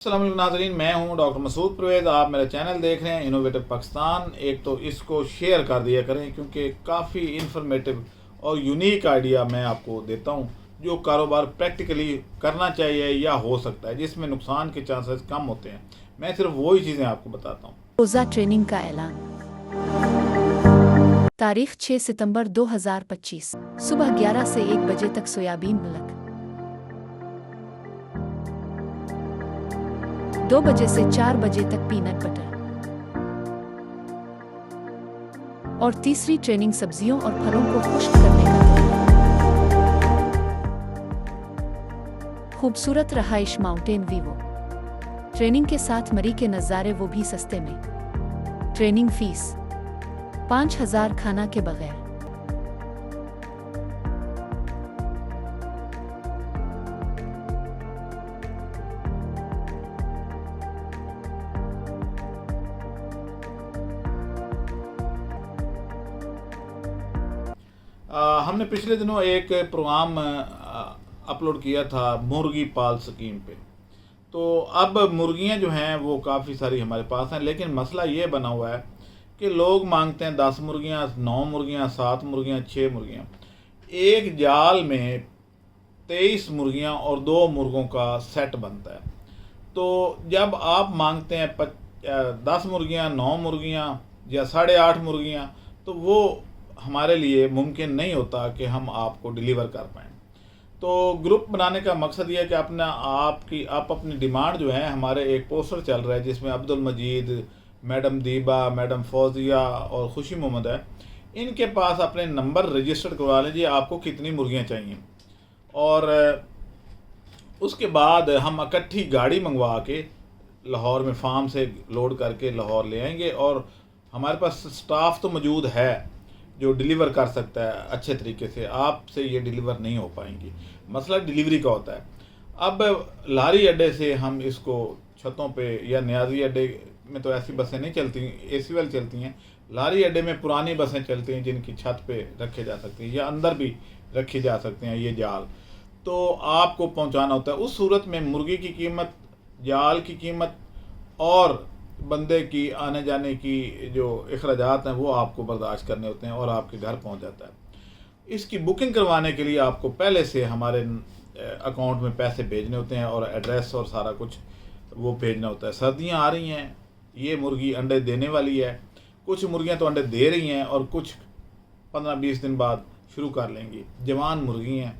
अस्सलाम वालेकुम नाज़रीन, मैं हूं डॉक्टर मसूद परवेज़। आप मेरा चैनल देख रहे हैं इनोवेटिव पाकिस्तान। एक तो इसको शेयर कर दिया करें क्योंकि काफ़ी इन्फॉर्मेटिव और यूनिक आइडिया मैं आपको देता हूं जो कारोबार प्रैक्टिकली करना चाहिए या हो सकता है, जिसमें नुकसान के चांसेस कम होते हैं। मैं सिर्फ वही चीज़ें आपको बताता हूँ। रोज़ा ट्रेनिंग का ऐलान। तारीख 6 सितंबर 2025 सुबह 11 से 1 बजे तक सोयाबीन मिल्क, 2 बजे से 4 बजे तक पीनट बटर और तीसरी ट्रेनिंग सब्जियों और फलों को खुश्क करने का तरीका। खूबसूरत रहाइश माउंटेन वीवो। ट्रेनिंग के साथ मरी के नज़ारे, वो भी सस्ते में। ट्रेनिंग फीस 5000, खाना के बगैर। हमने पिछले दिनों एक प्रोग्राम अपलोड किया था मुर्गी पाल स्कीम पे। तो अब मुर्गियां जो हैं वो काफ़ी सारी हमारे पास हैं, लेकिन मसला ये बना हुआ है कि लोग मांगते हैं 10 मुर्गियां, 9 मुर्गियां, 7 मुर्गियां, 6 मुर्गियां। एक जाल में 23 मुर्गियां और 2 मुर्गों का सेट बनता है। तो जब आप मांगते हैं 10 मुर्गियां, 9 मुर्गियां या 8.5 मुर्गियां, तो वो हमारे लिए मुमकिन नहीं होता कि हम आपको डिलीवर कर पाएँ। तो ग्रुप बनाने का मकसद ये है कि आप अपनी डिमांड जो है, हमारे एक पोस्टर चल रहा है जिसमें अब्दुल मजीद, मैडम दीबा, मैडम फौजिया और खुशी मोहम्मद है। इनके पास अपने नंबर रजिस्टर्ड करवा लीजिए, आपको कितनी मुर्गियां चाहिए। और उसके बाद हम इकट्ठी गाड़ी मंगवा के लाहौर में फार्म से लोड करके लाहौर ले आएंगे। और हमारे पास स्टाफ तो मौजूद है जो डिलीवर कर सकता है अच्छे तरीके से। आपसे ये डिलीवर नहीं हो पाएंगी। मसला डिलीवरी का होता है। अब लारी अड्डे से हम इसको छतों पे या न्याजी अड्डे में तो ऐसी बसें नहीं चलती, एसी वाली चलती हैं। लारी अड्डे में पुरानी बसें चलती हैं जिनकी छत पे रखे जा सकती हैं या अंदर भी रखी जा सकते हैं ये जाल। तो आपको पहुंचाना होता है। उस सूरत में मुर्गी की कीमत, जाल की कीमत और बंदे की आने जाने की जो अखराजात हैं वो आपको बर्दाश्त करने होते हैं और आपके घर पहुंच जाता है। इसकी बुकिंग करवाने के लिए आपको पहले से हमारे अकाउंट में पैसे भेजने होते हैं और एड्रेस और सारा कुछ वो भेजना होता है। सर्दियां आ रही हैं, ये मुर्गी अंडे देने वाली है। कुछ मुर्गियां तो अंडे दे रही हैं और कुछ 15-20 दिन बाद शुरू कर लेंगी। जवान मुर्गी हैं।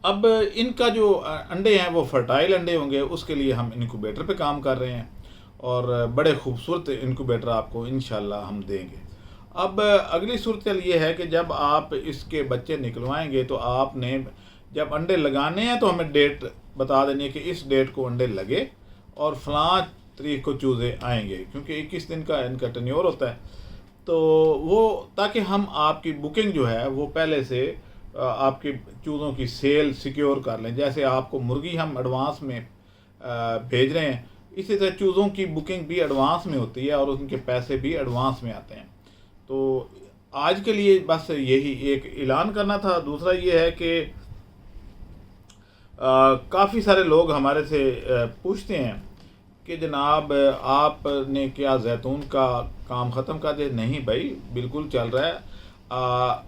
अब इनका जो अंडे हैं वो फर्टाइल अंडे होंगे। उसके लिए हम इनक्यूबेटर पे काम कर रहे हैं और बड़े खूबसूरत इनक्यूबेटर आपको इंशाल्लाह हम देंगे। अब अगली सूरत ये है कि जब आप इसके बच्चे निकलवाएंगे तो आपने जब अंडे लगाने हैं तो हमें डेट बता देनी है कि इस डेट को अंडे लगे और फलां तारीख को चूज़े आएंगे, क्योंकि 21 दिन का इनका टेन्योर होता है। तो वो ताकि हम आपकी बुकिंग जो है वो पहले से आपके चूज़ों की सेल सिक्योर कर लें। जैसे आपको मुर्गी हम एडवांस में भेज रहे हैं, इसी तरह चूज़ों की बुकिंग भी एडवांस में होती है और उनके पैसे भी एडवांस में आते हैं। तो आज के लिए बस यही एक ऐलान करना था। दूसरा ये है कि काफ़ी सारे लोग हमारे से पूछते हैं कि जनाब आपने क्या जैतून का काम ख़त्म कर दिया? नहीं भाई, बिल्कुल चल रहा है।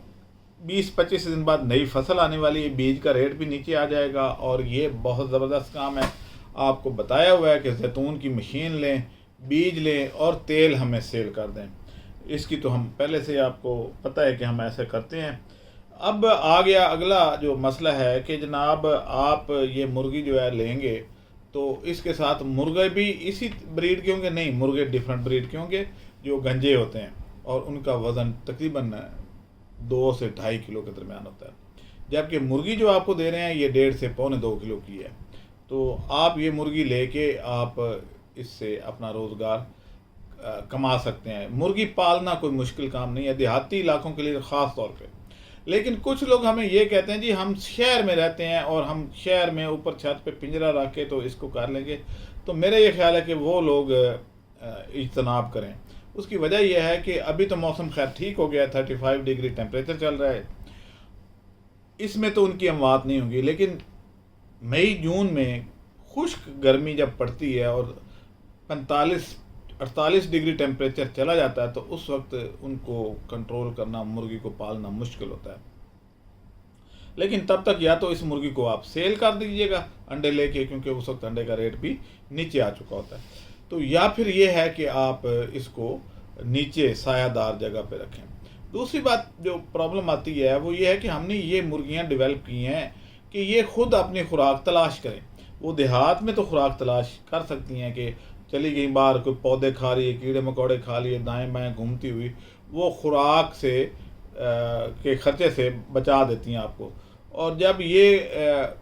20-25 दिन बाद नई फसल आने वाली है, बीज का रेट भी नीचे आ जाएगा और ये बहुत ज़बरदस्त काम है। आपको बताया हुआ है कि जैतून की मशीन लें, बीज लें और तेल हमें सेल कर दें। इसकी तो हम पहले से आपको पता है कि हम ऐसे करते हैं। अब आ गया अगला जो मसला है कि जनाब आप ये मुर्गी जो है लेंगे तो इसके साथ मुर्गे भी इसी ब्रीड के होंगे? नहीं, मुर्गे डिफरेंट ब्रीड के होंगे जो गंजे होते हैं और उनका वज़न तकरीबन 2 से 2.5 किलो के दरमियान होता है। जबकि मुर्गी जो आपको दे रहे हैं ये 1.5 से 2.25 किलो की है। तो आप ये मुर्गी लेके आप इससे अपना रोज़गार कमा सकते हैं। मुर्गी पालना कोई मुश्किल काम नहीं है, देहाती इलाकों के लिए ख़ास तौर पे। लेकिन कुछ लोग हमें ये कहते हैं जी हम शहर में रहते हैं और हम शहर में ऊपर छत पे पिंजरा रख के तो इसको कर लेंगे। तो मेरा ये ख्याल है कि वो लोग इज्तनाब करें। उसकी वजह यह है कि अभी तो मौसम खैर ठीक हो गया, 35 डिग्री टेम्परेचर चल रहा है, इसमें तो उनकी अमवात नहीं होंगी। लेकिन मई जून में खुश्क गर्मी जब पड़ती है और 45-48 डिग्री टेम्परेचर चला जाता है तो उस वक्त उनको कंट्रोल करना, मुर्गी को पालना मुश्किल होता है। लेकिन तब तक या तो इस मुर्गी को आप सेल कर दीजिएगा अंडे लेके, क्योंकि उस वक्त अंडे का रेट भी नीचे आ चुका होता है, तो या फिर ये है कि आप इसको नीचे सायादार जगह पे रखें। दूसरी बात जो प्रॉब्लम आती है वो ये है कि हमने ये मुर्गियां डेवलप की हैं कि ये खुद अपनी खुराक तलाश करें। वो देहात में तो खुराक तलाश कर सकती हैं कि चली गई बाहर, कोई पौधे खा रही है, कीड़े मकोड़े खा लिए, दाएं बाएं घूमती हुई, वो खुराक से के खर्चे से बचा देती हैं आपको। और जब ये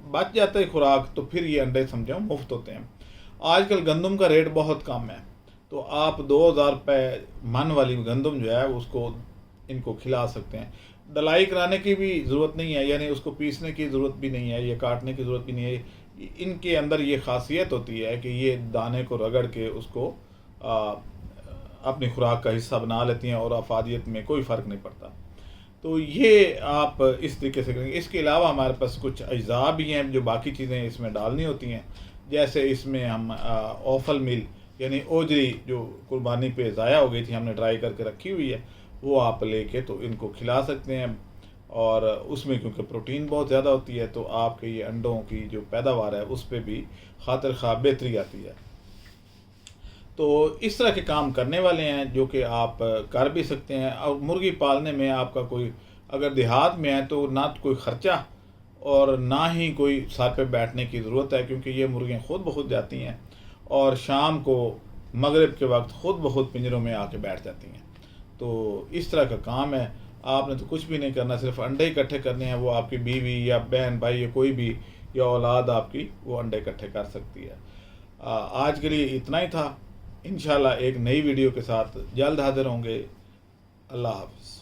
बच जाता है खुराक तो फिर ये अंडे समझो मुफ्त होते हैं। आजकल गंदम का रेट बहुत कम है, तो आप 2000 रुपये मन वाली गंदम जो है उसको इनको खिला सकते हैं। डलाई कराने की भी ज़रूरत नहीं है, यानी उसको पीसने की ज़रूरत भी नहीं है, ये काटने की ज़रूरत भी नहीं है। इनके अंदर ये खासियत होती है कि ये दाने को रगड़ के उसको अपनी खुराक का हिस्सा बना लेती हैं और अफादियत में कोई फ़र्क नहीं पड़ता। तो ये आप इस तरीके से करेंगे। इसके अलावा हमारे पास कुछ अज्जा भी हैं जो बाकी चीज़ें इसमें डालनी होती हैं, जैसे इसमें हम ऑफल मिल यानी ओजरी जो कुर्बानी पे ज़ाया हो गई थी हमने ड्राई करके रखी हुई है, वो आप लेके तो इनको खिला सकते हैं। और उसमें क्योंकि प्रोटीन बहुत ज़्यादा होती है तो आपके ये अंडों की जो पैदावार है उस पर भी खातिर खा बेहतरी आती है। तो इस तरह के काम करने वाले हैं जो कि आप कर भी सकते हैं। और मुर्गी पालने में आपका कोई अगर देहात में है तो ना कोई ख़र्चा और ना ही कोई सर पे बैठने की ज़रूरत है, क्योंकि ये मुर्गियाँ खुद ब खुद जाती हैं और शाम को मगरिब के वक्त खुद ब खुद पिंजरों में आके बैठ जाती हैं। तो इस तरह का काम है, आपने तो कुछ भी नहीं करना, सिर्फ अंडे इकट्ठे करने हैं। वो आपकी बीवी या बहन भाई या कोई भी या औलाद आपकी वो अंडे इकट्ठे कर सकती है। आज के लिए इतना ही था। इंशाल्लाह एक नई वीडियो के साथ जल्द हाजिर होंगे। अल्लाह हाफ़िज़।